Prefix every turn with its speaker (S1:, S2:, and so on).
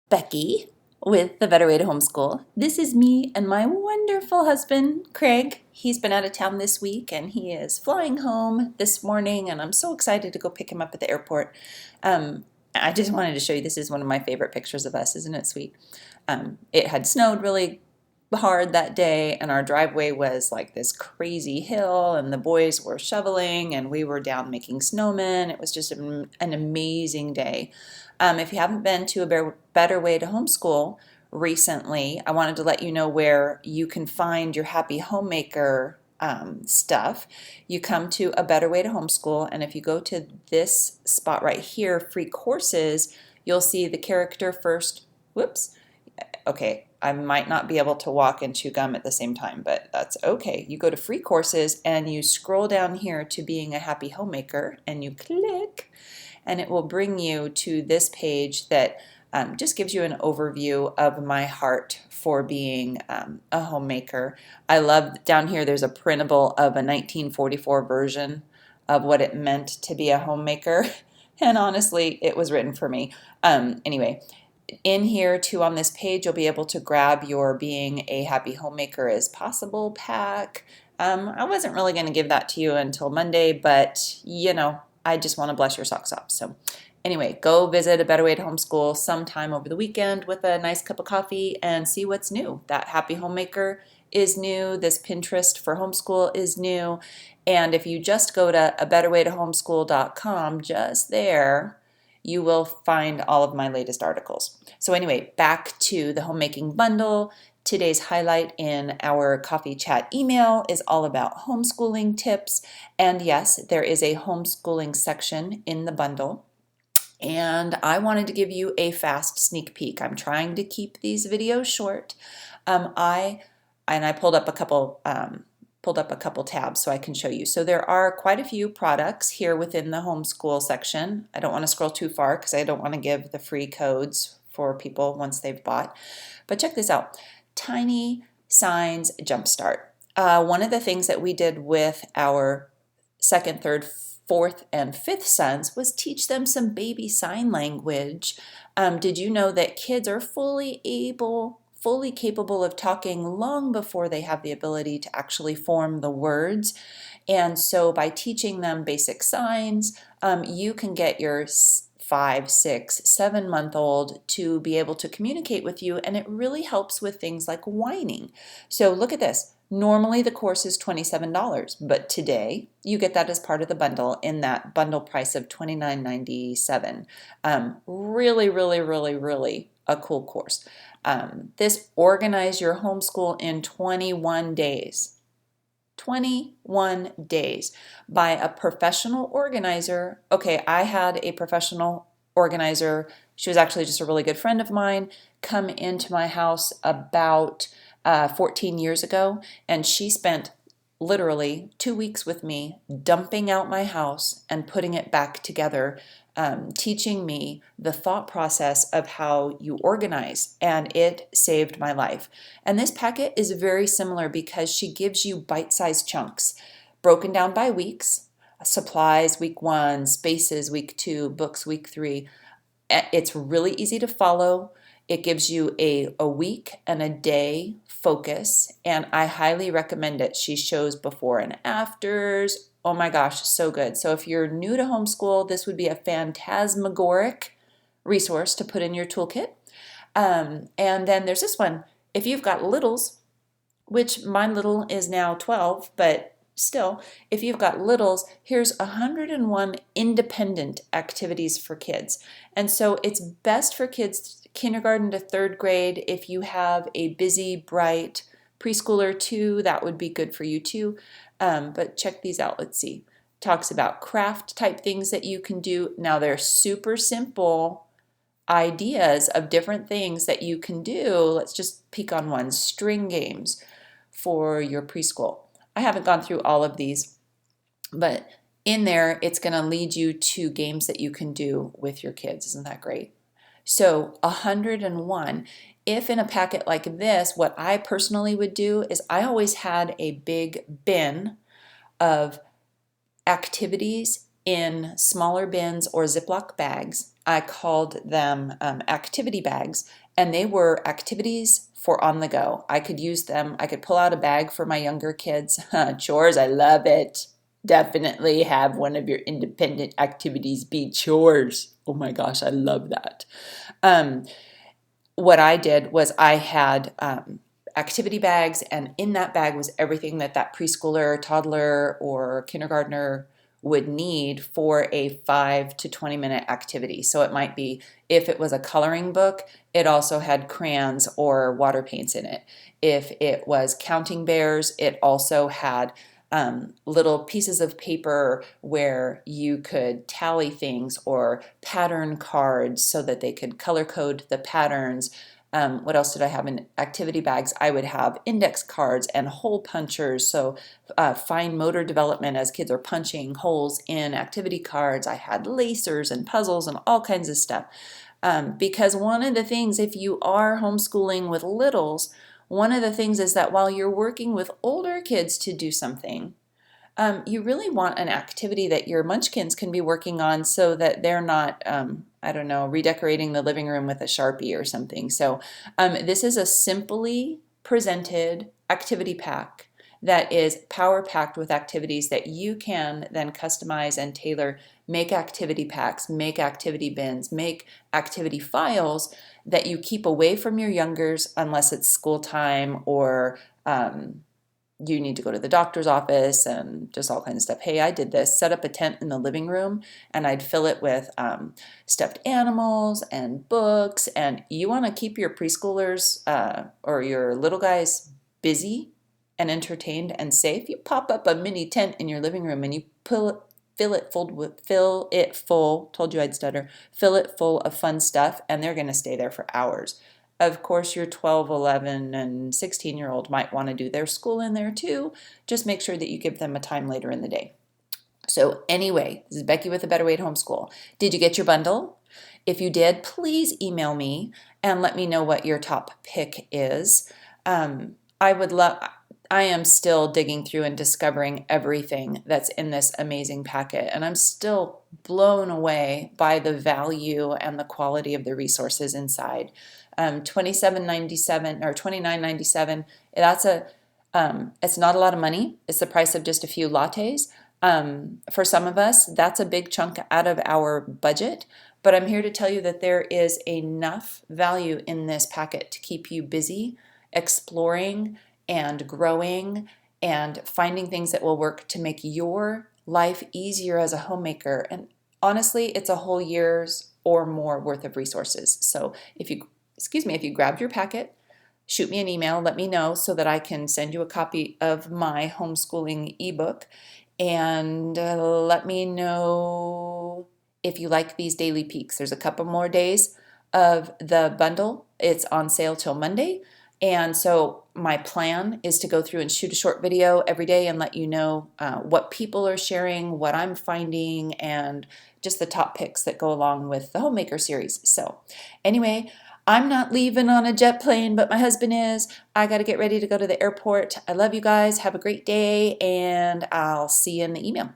S1: Becky with The Better Way to Homeschool. This is me and my wonderful husband, Craig. He's been out of town this week and he is flying home this morning, and I'm so excited to go pick him up at the airport. I just wanted to show you, this is one of my favorite pictures of us. Isn't it sweet? It had snowed really hard that day, and our driveway was like this crazy hill, and the boys were shoveling and we were down making snowmen. It was just an amazing day. If you haven't been to a Better Way to Homeschool recently, I wanted to let you know where you can find your happy homemaker stuff. You come to A Better Way to Homeschool, and if you go to this spot right here, free courses, you'll see the character first. Whoops. Okay, I might not be able to walk and chew gum at the same time, but that's okay. You go to free courses and you scroll down here to being a happy homemaker, and you click, and it will bring you to this page that just gives you an overview of my heart for being a homemaker. I love down here there's a printable of a 1944 version of what it meant to be a homemaker, and honestly, it was written for me. Anyway. In here too, on this page, you'll be able to grab your Being a Happy Homemaker is Possible pack. I wasn't really going to give that to you until Monday, but you know, I just want to bless your socks off. So anyway, go visit A Better Way to Homeschool sometime over the weekend with a nice cup of coffee and see what's new. That Happy Homemaker is new. This Pinterest for homeschool is new. And if you just go to abetterwaytohomeschool.com, just there, you will find all of my latest articles. So anyway, back to the homemaking bundle. Today's highlight in our coffee chat email is all about homeschooling tips. And yes, there is a homeschooling section in the bundle. And I wanted to give you a fast sneak peek. I'm trying to keep these videos short. I pulled up a couple tabs so I can show you. So there are quite a few products here within the homeschool section. I don't want to scroll too far because I don't want to give the free codes for people once they've bought. But check this out. Tiny Signs Jumpstart. One of the things that we did with our second, third, fourth, and fifth sons was teach them some baby sign language. Did you know that kids are fully capable of talking long before they have the ability to actually form the words? And so by teaching them basic signs, you can get your 5, 6, 7-month-old to be able to communicate with you, and it really helps with things like whining. So look at this. Normally the course is $27, but today you get that as part of the bundle in that bundle price of $29.97. Really, really, really, really a cool course. This Organize Your Homeschool in 21 days. 21 days by a professional organizer. Okay, I had a professional organizer. She was actually just a really good friend of mine, come into my house about 14 years ago, and she spent literally 2 weeks with me dumping out my house and putting it back together, teaching me the thought process of how you organize, and it saved my life. And this packet is very similar because she gives you bite-sized chunks broken down by weeks: supplies week 1, spaces week 2, books week 3. It's really easy to follow. It gives you a week and a day focus, and I highly recommend it. She shows before and afters. Oh my gosh, so good. So if you're new to homeschool, this would be a phantasmagoric resource to put in your toolkit. And then there's this one. If you've got littles, which my little is now 12, but still, if you've got littles, here's 101 independent activities for kids. And so it's best for kids kindergarten to 3rd grade. If you have a busy, bright preschooler too, that would be good for you too. But check these out. Let's see. Talks about craft type things that you can do. Now they're super simple ideas of different things that you can do. Let's just peek on one. String games for your preschool. I haven't gone through all of these, but in there it's going to lead you to games that you can do with your kids. Isn't that great? So 101. If in a packet like this, what I personally would do is I always had a big bin of activities in smaller bins or Ziploc bags, I called them activity bags, and they were activities for on the go. I could use them. I could pull out a bag for my younger kids. Chores, I love it. Definitely have one of your independent activities be chores. Oh my gosh, I love that. Um, what I did was I had activity bags, and in that bag was everything that that preschooler, toddler, or kindergartner would need for a 5 to 20-minute activity. So it might be, if it was a coloring book, it also had crayons or water paints in it. If it was counting bears, it also had little pieces of paper where you could tally things, or pattern cards so that they could color code the patterns. What else did I have in activity bags? I would have index cards and hole punchers, so fine motor development as kids are punching holes in activity cards. I had lacers and puzzles and all kinds of stuff. Because one of the things, if you are homeschooling with littles, one of the things is that while you're working with older kids to do something, you really want an activity that your munchkins can be working on, so that they're not, I don't know, redecorating the living room with a Sharpie or something. So this is a simply presented activity pack that is power packed with activities that you can then customize and tailor. Make activity packs, make activity bins, make activity files that you keep away from your youngers unless it's school time, or you need to go to the doctor's office, and just all kinds of stuff. Hey, I did this, set up a tent in the living room, and I'd fill it with stuffed animals and books. And you want to keep your preschoolers or your little guys busy and entertained and safe. You pop up a mini tent in your living room, and you fill it full, told you I'd stutter, fill it full of fun stuff, and they're going to stay there for hours. Of course, your 12, 11, and 16-year-old might want to do their school in there too. Just make sure that you give them a time later in the day. So anyway, this is Becky with A Better Way to Homeschool. Did you get your bundle? If you did, please email me and let me know what your top pick is. I am still digging through and discovering everything that's in this amazing packet, and I'm still blown away by the value and the quality of the resources inside. $27.97 or $29.97. It's not a lot of money. It's the price of just a few lattes. For some of us, that's a big chunk out of our budget. But I'm here to tell you that there is enough value in this packet to keep you busy, exploring and growing and finding things that will work to make your life easier as a homemaker. And honestly, it's a whole year's or more worth of resources. So if you grabbed your packet, shoot me an email, let me know so that I can send you a copy of my homeschooling ebook, and let me know if you like these daily peeks. There's a couple more days of the bundle. It's on sale till Monday. And so my plan is to go through and shoot a short video every day and let you know what people are sharing, what I'm finding, and just the top picks that go along with the Homemaker series. So anyway, I'm not leaving on a jet plane, but my husband is. I got to get ready to go to the airport. I love you guys. Have a great day, and I'll see you in the email.